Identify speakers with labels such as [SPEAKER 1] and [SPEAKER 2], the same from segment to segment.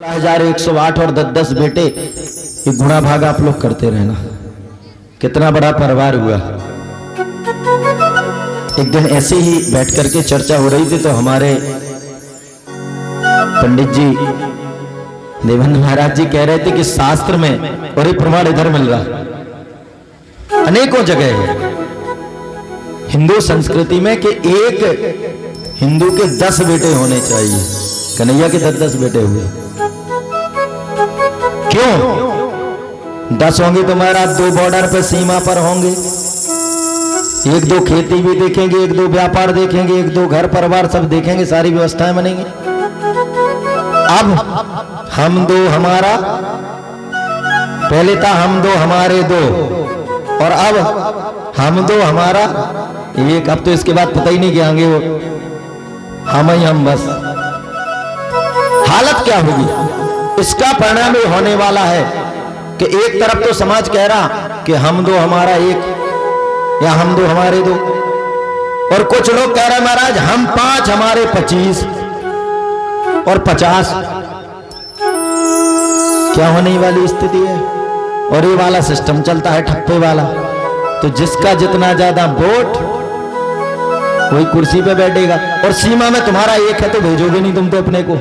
[SPEAKER 1] 16,108 और 10-10 बेटे, ये गुणा भाग आप लोग करते रहना। कितना बड़ा परिवार हुआ। एक दिन ऐसे ही बैठ करके चर्चा हो रही थी तो हमारे पंडित जी देवानंद महाराज जी कह रहे थे कि शास्त्र में, और ये प्रमाण इधर मिल रहा अनेकों जगह है हिंदू संस्कृति में कि एक हिंदू के 10 बेटे होने चाहिए। कन्हैया के 10-10 बेटे हुए। क्यों 10 होंगे तो महाराज 2 बॉर्डर पे सीमा पर होंगे, 1-2 खेती भी देखेंगे, 1-2 व्यापार देखेंगे, 1-2 घर परिवार सब देखेंगे, सारी व्यवस्थाएं बनेंगी। अब हम 2 हमारा, पहले था हम 2 हमारे 2, और अब हम 2 हमारा 1। अब तो इसके बाद पता ही नहीं कि आगे वो हम ही हम बस। हालत क्या होगी? इसका परिणाम ये होने वाला है कि एक तरफ तो समाज कह रहा कि हम 2 हमारा 1 या हम 2 हमारे 2, और कुछ लोग कह रहे महाराज हम 5 हमारे 25 और 50। क्या होने वाली स्थिति है? और ये वाला सिस्टम चलता है ठप्पे वाला, तो जिसका जितना ज्यादा वोट वही कुर्सी पे बैठेगा। और सीमा में तुम्हारा 1 है तो भेजोगे नहीं तुम तो अपने को,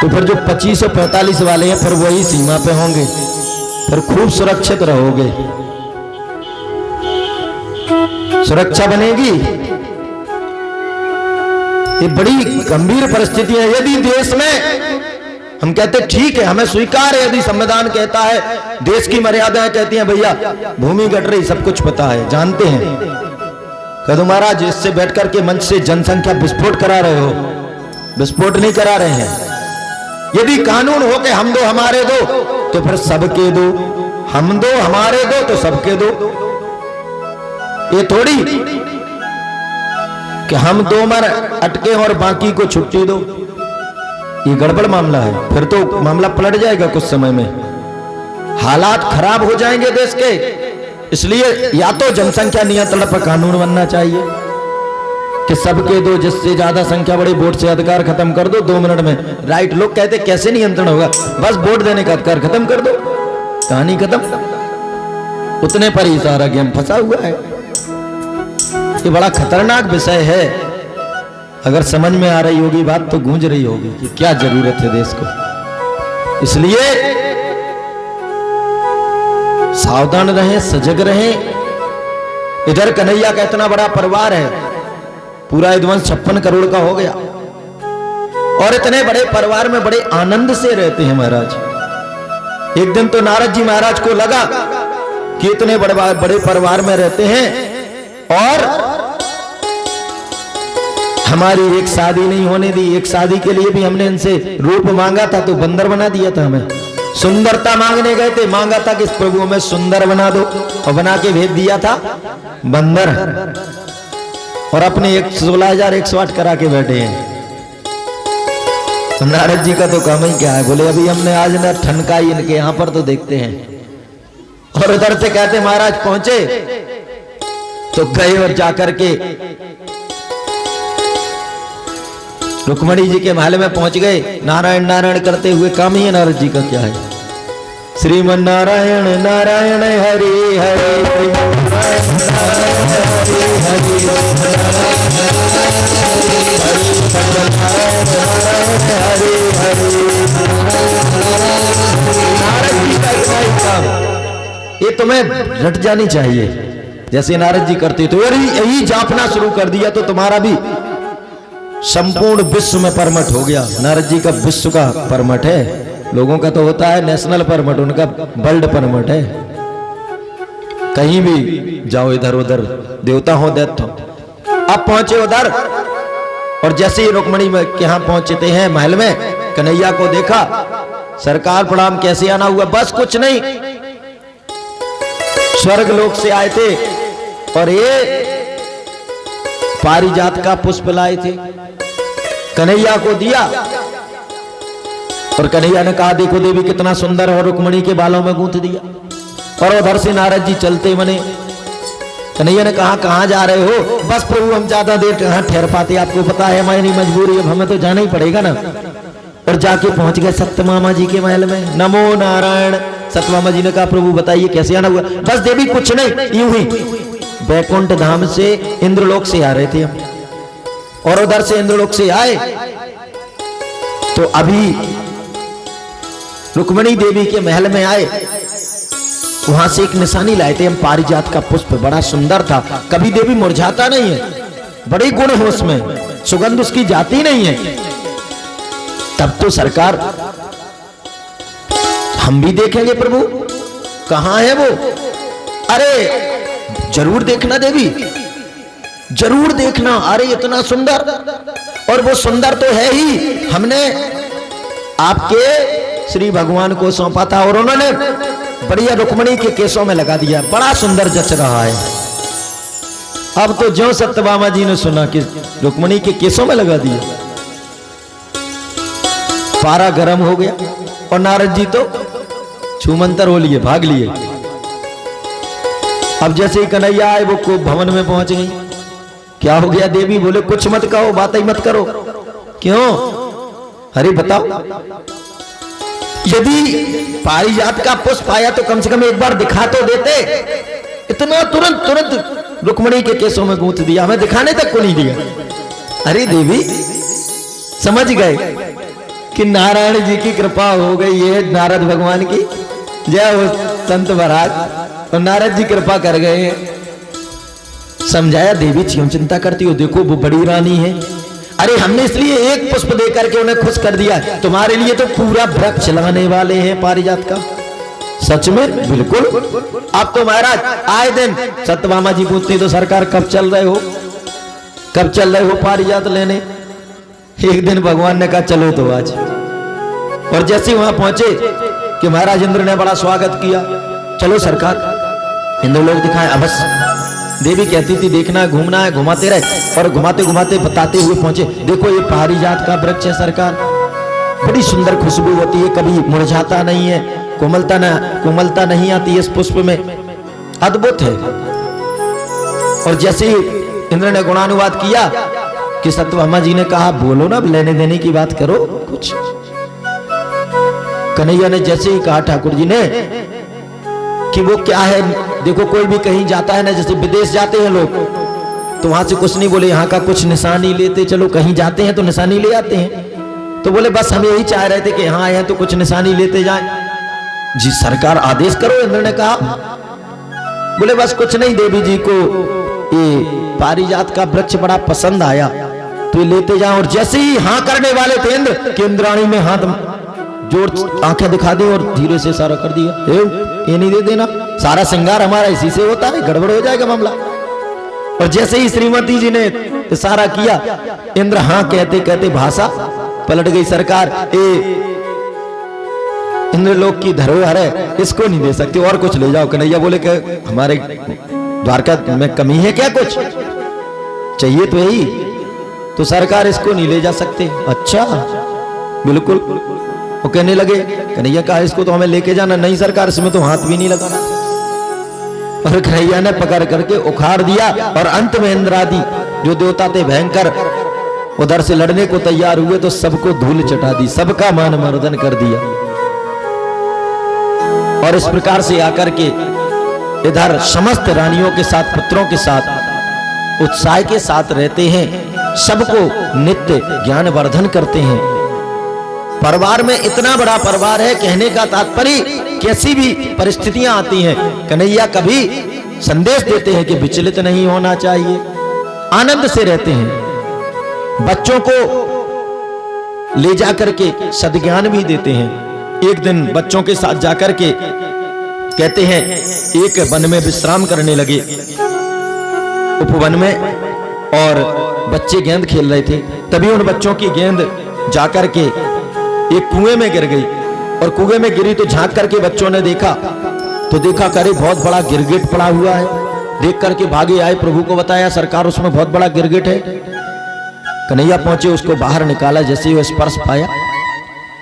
[SPEAKER 1] तो फिर जो 25 और 45 वाले हैं फिर वही सीमा पे होंगे, फिर खूब सुरक्षित रहोगे, सुरक्षा बनेगी। ये बड़ी गंभीर परिस्थिति है। यदि देश में हम कहते ठीक है, हमें स्वीकार है, यदि संविधान कहता है, देश की मर्यादाएं कहती हैं, भैया भूमि घट रही, सब कुछ पता है, जानते हैं, कदम महाराज इससे बैठ करके मंच से जनसंख्या विस्फोट करा रहे हो, विस्फोट नहीं करा रहे हैं। यदि कानून हो के हम 2 हमारे 2 तो फिर सबके 2, हम 2 हमारे 2 तो सबके 2। ये थोड़ी कि हम 2 मर अटके और बाकी को छुट्टी दो, ये गड़बड़ मामला है। फिर तो मामला पलट जाएगा कुछ समय में, हालात खराब हो जाएंगे देश के। इसलिए या तो जनसंख्या नियंत्रण पर कानून बनना चाहिए कि सबके 2, जिससे ज्यादा संख्या बड़ी वोट से अधिकार खत्म कर दो 2 मिनट में। राइट, लोग कहते कैसे नियंत्रण होगा? बस वोट देने का अधिकार खत्म कर दो, कहानी खत्म। उतने पर ही सारा गेम फंसा हुआ है। ये बड़ा खतरनाक विषय है। अगर समझ में आ रही होगी बात तो गूंज रही होगी कि क्या जरूरत है देश को। इसलिए सावधान रहें, सजग रहें। इधर कन्हैया का इतना बड़ा परिवार है, पूरा विध्वंस 56 करोड़ का हो गया, और इतने बड़े परिवार में बड़े आनंद से रहते हैं महाराज। एक दिन तो नारद जी महाराज को लगा कि इतने बड़े परिवार में रहते हैं और हमारी एक शादी नहीं होने दी। एक शादी के लिए भी हमने इनसे रूप मांगा था तो बंदर बना दिया था। हमें सुंदरता मांगने गए थे, मांगा था कि इस प्रभु हमें सुंदर बना दो, और बना के भेज दिया था बंदर। और अपने 16,108 करा के बैठे हैं। नारद जी का तो काम ही क्या है, बोले अभी हमने आज न ठनकाई इनके यहां पर, तो देखते हैं। और उधर से कहते महाराज पहुंचे तो गए और जाकर के रुक्मणी जी के महल में पहुंच गए। नारायण नारायण करते हुए। काम ही है नारद जी का क्या है? श्रीमन नारायण नारायण हरि हरि, ये तुम्हें रट जानी चाहिए जैसे नारद जी करते। तो यही जापना शुरू कर दिया तो तुम्हारा भी संपूर्ण विश्व में परमट हो गया। नारद जी का विश्व का परमट है, लोगों का तो होता है नेशनल परमट, उनका वर्ल्ड परमट है। कहीं भी जाओ, इधर उधर देवता हो दैत्य हो। अब पहुंचे उधर, और जैसे ही रुक्मणी के यहां पहुंचते हैं महल में, कन्हैया को देखा, सरकार प्रणाम, कैसे आना हुआ? बस कुछ नहीं, स्वर्ग लोक से आए थे और ये पारिजात का पुष्प लाए थे, कन्हैया को दिया। और कन्हैया ने कहा देखो देवी कितना सुंदर है, और रुक्मणी के बालों में गूंथ दिया। और उधर से नारद जी चलते बने। कन्हैया ने कहा कहां जा रहे हो? बस प्रभु हम ज्यादा देर कहां ठहर पाते, आपको पता है हमारी मजबूरी, अब हमें तो जाना ही पड़ेगा ना। और जाके पहुंच गए सत्यभामा जी के महल में। नमो नारायण। सत्यभामा जी ने कहा प्रभु बताइए कैसे आना हुआ। बस देवी कुछ नहीं, यूं ही बैकुंठ धाम से इंद्रलोक से आ रहे थे हम, और उधर से इंद्रलोक से आए तो अभी रुक्मिणी देवी के महल में आए, वहां से एक निशानी लाए थे हम, पारिजात का पुष्प बड़ा सुंदर था, कभी देवी मुरझाता नहीं है, बड़े गुण है उसमें, सुगंध उसकी जाती नहीं है। तब तो सरकार हम भी देखेंगे प्रभु कहां है वो। अरे जरूर देखना देवी, जरूर देखना। अरे इतना सुंदर, और वो सुंदर तो है ही, हमने आपके श्री भगवान को सौंपा था और उन्होंने बढ़िया रुक्मिणी के केसों में लगा दिया, बड़ा सुंदर जच रहा है। अब तो ज्यों सत्यभामा जी ने सुना कि रुक्मिणी के केसों में लगा दिया, पारा गर्म हो गया और नारद जी तो छूमंतर हो लिए, भाग लिए। अब जैसे ही कन्हैया आए वो को भवन में पहुंच गई। क्या हो गया देवी? बोले कुछ मत कहो, बात ही मत करो। क्यों? अरे बताओ, यदि पारिजात का पुष्प आया तो कम से कम एक बार दिखा तो देते। इतना तुरंत तुरंत रुक्मिणी के केसों में गूंथ दिया, हमें दिखाने तक को नहीं दिया। अरे देवी समझ गए कि नारायण जी की कृपा हो गई है, नारद भगवान की जय हो संत महाराज, और नारद जी कृपा कर गए हैं। समझाया देवी क्यों चिंता करती हो, देखो वो बड़ी रानी है। अरे हमने इसलिए एक पुष्प दे करके उन्हें खुश कर दिया, तुम्हारे लिए तो पूरा वृक्ष लाने वाले हैं पारिजात का। सच में? बिल्कुल। अब तो महाराज आए दिन सत्यभामा जी पूछती तो सरकार कब चल रहे हो, कब चल रहे हो पारिजात लेने। एक दिन भगवान ने कहा चलो तो आज, और जैसे वहां पहुंचे कि महाराज इंद्र ने बड़ा स्वागत किया, चलो सरकार इंद्र लोग दिखाए। अवश्य देवी कहती थी देखना घूमना है, घुमाते रहे, और घुमाते घुमाते बताते हुए पहुंचे, देखो ये पारिजात का वृक्ष है सरकार, बड़ी सुंदर खुशबू होती है, कभी मुरझाता नहीं है, कोमलता नहीं आती है इस पुष्प में, अद्भुत है। और जैसे ही इंद्र ने गुणानुवाद किया कि सत्यभामा जी ने कहा बोलो ना, लेने देने की बात करो कुछ। कन्हैया ने जैसे ही कहा ठाकुर जी ने कि वो क्या है, देखो कोई भी कहीं जाता है ना, जैसे विदेश जाते हैं लोग तो वहां से कुछ नहीं बोले, यहाँ का कुछ निशानी लेते, चलो कहीं जाते हैं तो निशानी ले आते हैं। तो बोले बस हम यही चाह रहे थे कि यहाँ आए हैं तो कुछ निशानी लेते जाएं। जी सरकार आदेश करो, इंद्र ने कहा। बोले बस कुछ नहीं, देवी जी को ये पारिजात का वृक्ष बड़ा पसंद आया तो ये लेते जाओ। और जैसे ही हाँ करने वाले थे इंद्र कि इंद्राणी में हाथ जोर आंखें दिखा दी और धीरे से इशारा कर दिया, ये नहीं दे देना, सारा श्रृंगार हमारा इसी से होता है, गड़बड़ हो जाएगा मामला। और जैसे ही श्रीमती जी ने इशारा किया, इंद्र हाँ कहते कहते भाषा पलट गई। सरकार इंद्रलोक की धरोहर है, इसको नहीं दे सकते, और कुछ ले जाओ। कन्हैया बोले कि हमारे द्वारका में कमी है क्या, कुछ चाहिए तो यही, तो सरकार इसको नहीं ले जा सकते। अच्छा बिल्कुल। वो कहने लगे, कन्हैया कहा इसको तो हमें लेके जाना। नहीं सरकार इसमें तो हाथ भी नहीं लगाना। और कन्हैया ने पकड़ करके उखाड़ दिया, और अंत में इंद्र आदि जो देवता थे भयंकर उधर से लड़ने को तैयार हुए तो सबको धूल चटा दी, सबका मान मर्दन कर दिया। और इस प्रकार से आकर के इधर समस्त रानियों के साथ, पुत्रों के साथ उत्साह के साथ रहते हैं, सबको नित्य ज्ञान वर्धन करते हैं। परिवार में इतना बड़ा परिवार है, कहने का तात्पर्य कैसी भी परिस्थितियां आती हैं, कन्हैया कभी संदेश देते हैं कि विचलित नहीं होना चाहिए, आनंद से रहते हैं। बच्चों को ले जाकर के सद्ज्ञान भी देते हैं। एक दिन बच्चों के साथ जाकर के कहते हैं, एक वन में विश्राम करने लगे, उपवन में, और बच्चे गेंद खेल रहे थे। तभी उन बच्चों की गेंद जाकर के एक कुएं में गिर गई, और कुएं में गिरी तो झांक करके बच्चों ने देखा, तो देखा करे बहुत बड़ा गिरगिट पड़ा हुआ है। देख करके भागे आए, प्रभु को बताया, सरकार उसमें बहुत बड़ा गिरगिट है। कन्हैया पहुंचे, उसको बाहर निकाला, जैसे ही स्पर्श पाया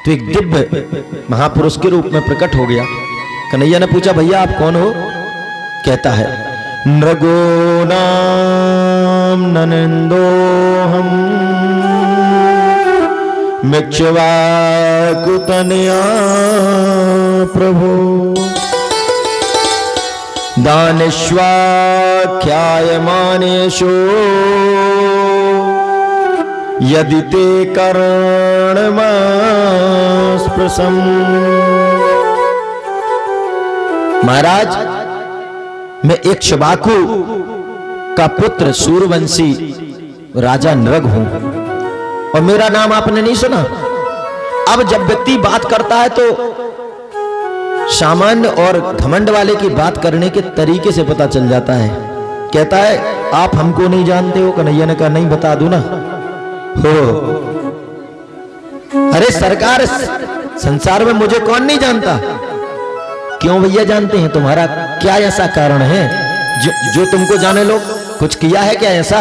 [SPEAKER 1] तो एक दिव्य महापुरुष के रूप में प्रकट हो गया। कन्हैया ने पूछा, भैया आप कौन हो? कहता है, नृगो नाम ननंदो हम मिक्षवाकुतनया प्रभो दानिष्वाख्यायमानेषु यदि ते कर्णमास्पृशम्। महाराज, मैं इक्ष्वाकु का पुत्र सूर्यवंशी राजा नृग हूं और मेरा नाम आपने नहीं सुना। अब जब व्यक्ति बात करता है तो सामान्य और घमंड वाले की बात करने के तरीके से पता चल जाता है। कहता है आप हमको नहीं जानते हो। कन्हैया ने कहा नहीं, बता दूं ना। हो अरे सरकार, संसार में मुझे कौन नहीं जानता? क्यों भैया जानते हैं? तुम्हारा क्या ऐसा कारण है जो तुमको जाने लोग? कुछ किया है क्या ऐसा?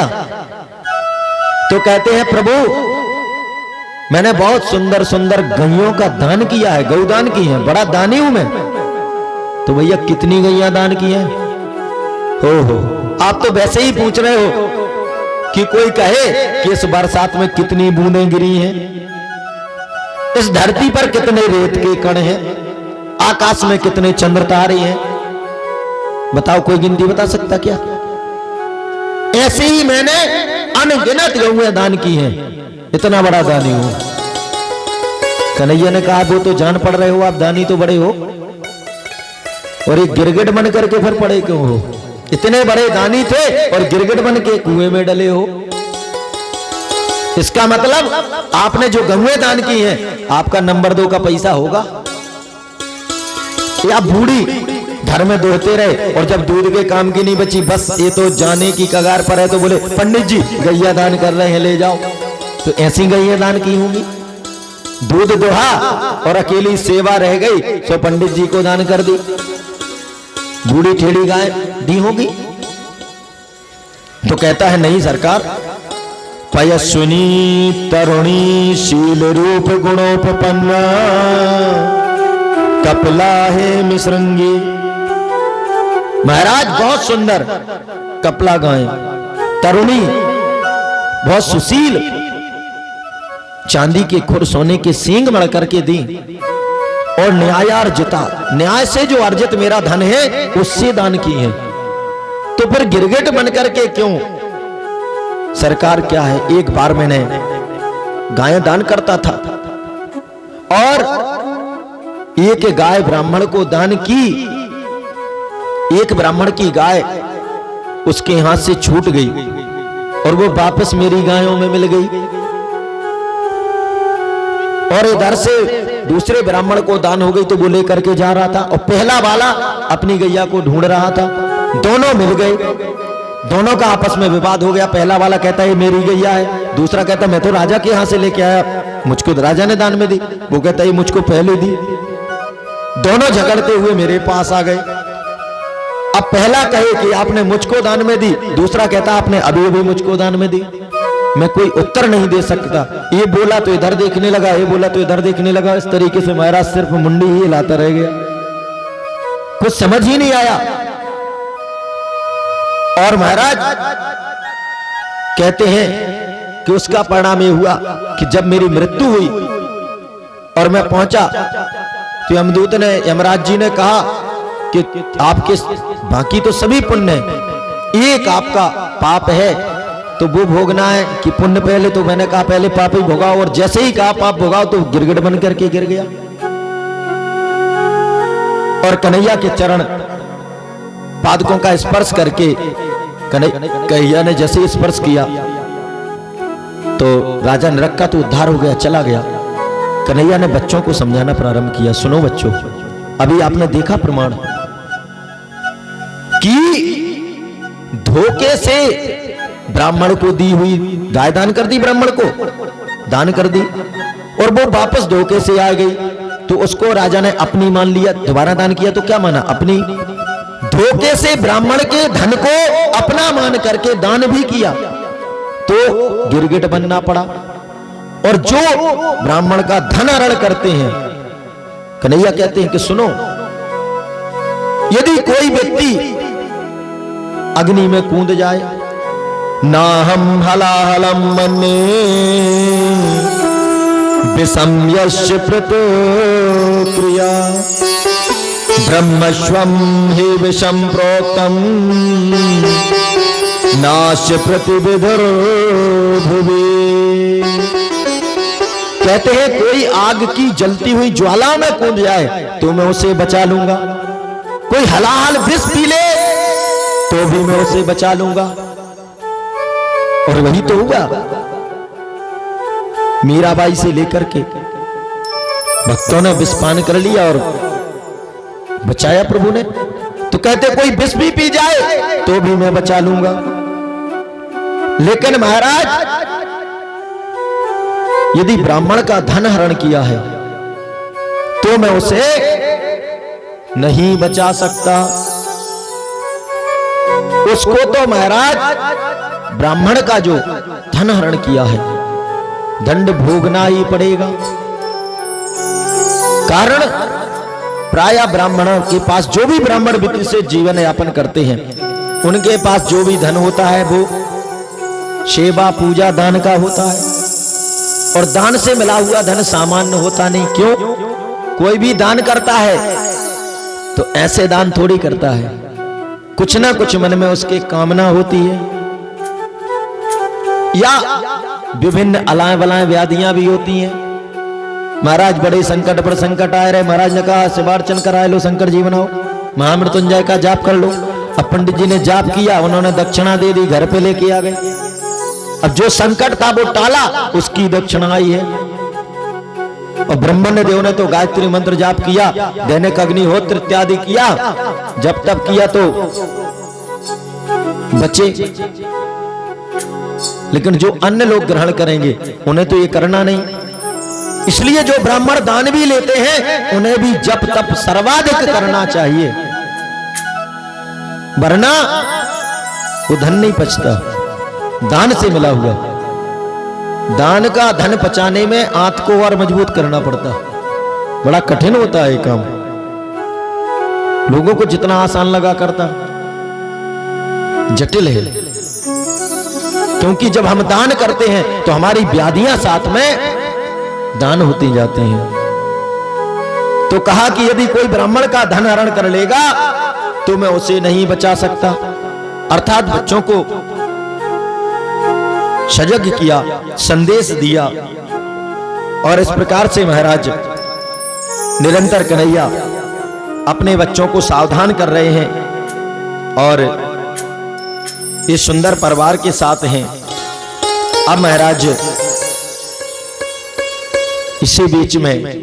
[SPEAKER 1] तो कहते हैं प्रभु मैंने बहुत सुंदर सुंदर गैयों का दान किया है, गौदान की है, बड़ा दानी हूं मैं। तो भैया कितनी गैया दान की है? हो आप तो वैसे ही पूछ रहे हो कि कोई कहे कि इस बरसात में कितनी बूंदें गिरी हैं, इस धरती पर कितने रेत के कण हैं, आकाश में कितने चंद्र तारे हैं। बताओ, कोई गिनती बता सकता क्या? ऐसे ही मैंने अनगिनत गौएं दान की हैं, इतना बड़ा दानी हूं। कन्हैया ने कहा वो तो जान पड़ रहे हो, आप दानी तो बड़े हो, और एक गिरगिट बन करके फिर पड़े क्यों हो? इतने बड़े दानी थे और गिरगिट बन के कुएं में डले हो। इसका मतलब आपने जो गौएं दान की हैं, आपका नंबर 2 का पैसा होगा, या बूढ़ी घर में दोहते रहे और जब दूध के काम की नहीं बची, बस ये तो जाने की कगार पर है, तो बोले पंडित जी गैया दान कर रहे हैं, ले जाओ। तो ऐसी गैया दान की होंगी, दूध दोहा और अकेली सेवा रह गई, तो पंडित जी को दान कर दी, बूढ़ी ठेड़ी गाय दी होगी। तो कहता है नहीं सरकार, पयस्विनी तरुणी शील रूप गुणोपपन्ना कपिला है मिश्रंगी। महाराज बहुत सुंदर कपिला गाय, तरुणी, बहुत सुशील, चांदी के खुर सोने के सींग मड़ करके दी, और न्यायार्जिता, न्याय से जो अर्जित मेरा धन है उससे दान की है। तो फिर गिरगिट बन करके क्यों? सरकार क्या है, एक बार मैंने गाय दान करता था और एक गाय ब्राह्मण को दान की। एक ब्राह्मण की गाय उसके हाथ से छूट गई और वो वापस मेरी गायों में मिल गई, और इधर से दूसरे ब्राह्मण को दान हो गई तो वो लेकर के जा रहा था, और पहला वाला अपनी गैया को ढूंढ रहा था। दोनों मिल गए, दोनों का आपस में विवाद हो गया। पहला वाला कहता है मेरी गैया है, दूसरा कहता मैं तो राजा के यहां से लेके आया, मुझको राजा ने दान में दी। वो कहता है मुझको पहले दी। दोनों झगड़ते हुए मेरे पास आ गए। अब पहला कहे कि आपने मुझको दान में दी, दूसरा कहता आपने अभी अभी मुझको दान में दी। मैं कोई उत्तर नहीं दे सकता। ये बोला तो इधर देखने लगा, ये बोला तो इधर देखने लगा। इस तरीके से महाराज सिर्फ मुंडी ही हिलाता रह गया, कुछ समझ ही नहीं आया। और महाराज कहते हैं कि उसका परिणाम ये हुआ कि जब मेरी मृत्यु हुई और मैं पहुंचा तो यमदूत ने, यमराज जी ने कहा कि आपके बाकी तो सभी पुण्य है, एक आपका पाप है तो वो भोगना है कि पुण्य पहले। तो मैंने कहा पहले पाप ही भोगाओ, और जैसे ही कहा पाप भोगाओ तो गिरगिट बन करके गिर गया। और कन्हैया के चरण पादकों का स्पर्श करके कन्हैया ने जैसे स्पर्श किया तो राजा नरक का तो उद्धार हो गया, चला गया। कन्हैया ने बच्चों को समझाना प्रारंभ किया, सुनो बच्चों, अभी आपने देखा प्रमाण कि धोखे से ब्राह्मण को दी हुई गाय दान कर दी, ब्राह्मण को दान कर दी, और वो वापस धोखे से आ गई। तो उसको राजा ने अपनी मान लिया, दोबारा दान किया तो क्या माना? अपनी। धोखे से ब्राह्मण के धन को अपना मान करके दान भी किया तो गिरगिट बनना पड़ा। और जो ब्राह्मण का धन हरण करते हैं, कन्हैया कहते हैं कि सुनो, यदि कोई व्यक्ति अग्नि में कूद जाए, ना हम हलाहलम मन्ने विषम्यस्य प्रतिक्रिया ब्रह्मस्वं हि विषम प्रोक्तम नास्य प्रतिविधर भुवि। कहते हैं कोई आग की जलती हुई ज्वाला में कूद जाए तो मैं उसे बचा लूंगा, कोई हलाल विष पी ले तो भी मैं उसे बचा लूंगा। और वही तो हुआ मीराबाई से लेकर के भक्तों ने विष पान कर लिया और बचाया प्रभु ने। तो कहते कोई विष भी पी जाए तो भी मैं बचा लूंगा। लेकिन महाराज यदि ब्राह्मण का धन हरण किया है तो मैं उसे नहीं बचा सकता। उसको तो महाराज ब्राह्मण का जो धन हरण किया है दंड भोगना ही पड़ेगा। कारण प्रायः ब्राह्मणों के पास, जो भी ब्राह्मण वृत्ति से जीवन यापन करते हैं, उनके पास जो भी धन होता है वो सेवा पूजा दान का होता है। और दान से मिला हुआ धन सामान्य होता नहीं। क्यों? कोई भी दान करता है तो ऐसे दान थोड़ी करता है, कुछ ना कुछ मन में उसके कामना होती है, या विभिन्न अलाएं बलाएं व्याधियां भी होती हैं। महाराज बड़े संकट पर संकट आए रहे, महाराज ने कहा शिवार्चन कराए लो, शंकर जी बनाओ, महामृत्युंजय का जाप कर लो। अब पंडित जी ने जाप किया, उन्होंने दक्षिणा दे दी, घर पे लेके आ गए। अब जो संकट था वो टाला, उसकी दक्षिणा आई है। और ब्रह्मण्य देव ने तो गायत्री मंत्र जाप किया, दैनिक अग्निहोत्र इत्यादि किया, जब तब किया तो बचे। लेकिन जो अन्य लोग ग्रहण करेंगे उन्हें तो ये करना नहीं। इसलिए जो ब्राह्मण दान भी लेते हैं उन्हें भी जप तप सर्वाधिक करना चाहिए, वरना वो धन नहीं पचता। दान से मिला हुआ दान का धन पचाने में आंत को और मजबूत करना पड़ता, बड़ा कठिन होता है ये काम। लोगों को जितना आसान लगा करता जटिल है। क्योंकि जब हम दान करते हैं तो हमारी व्याधियां साथ में दान होती जाती हैं। तो कहा कि यदि कोई ब्राह्मण का धन हरण कर लेगा तो मैं उसे नहीं बचा सकता। अर्थात बच्चों को सजग किया, संदेश दिया। और इस प्रकार से महाराज निरंतर कन्हैया अपने बच्चों को सावधान कर रहे हैं और ये सुंदर परिवार के साथ हैं। अब महाराज इसी बीच में